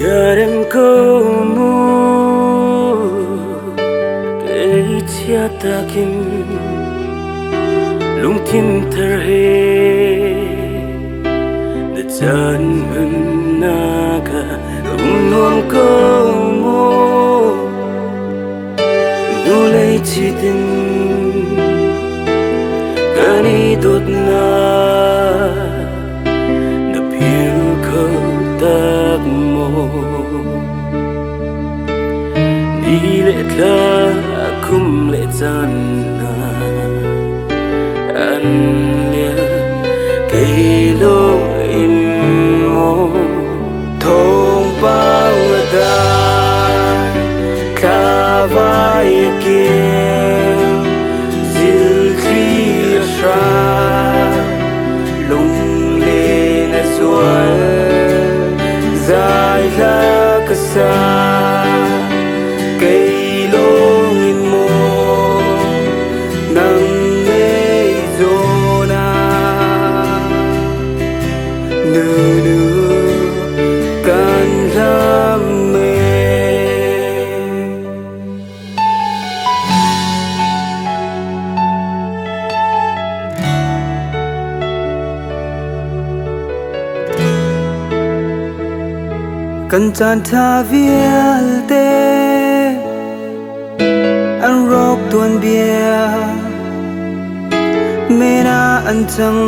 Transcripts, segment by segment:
Jarem ko mu kay chia takin lung tim thar he na chan mun naga nuam ko mu nu lay chi tin kani dot na pil ko tak mo ni le tla kum le chan na an le cây lo in mo thong bao da ka vai kia zil khi sha lung le na sual dài la ka sa cây long in mo nang me zona nu nu kan lam me kan chan tha vial te an rok tuan bia mena an chang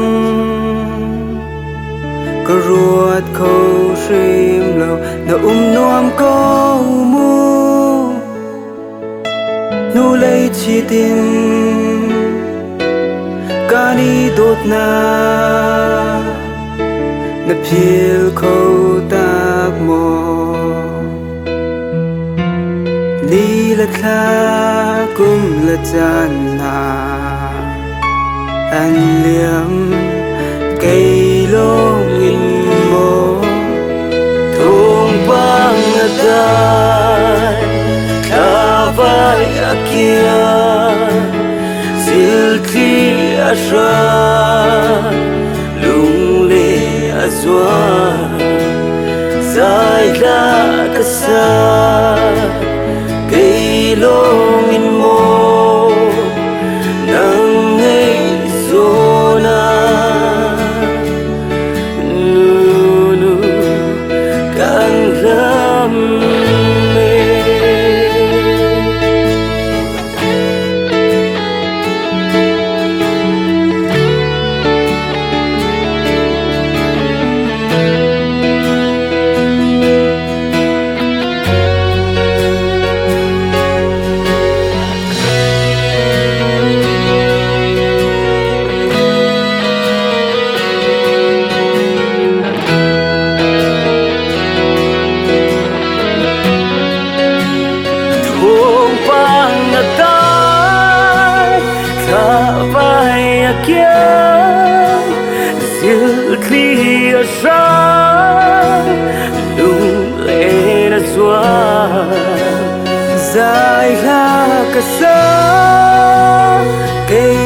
ka ruat ko shrim lo na nuam ko mu nu lay chi tin kani dot na phil ko tak mo ni la kha kum la chan na an liam cây long in mo thong bang dai kha vai akia sil khi asha azwa dài la ka sa cây long in mo nang ngây zona nu nu kan lam me Zil clear sang lung lên xóa dài la ka sa cây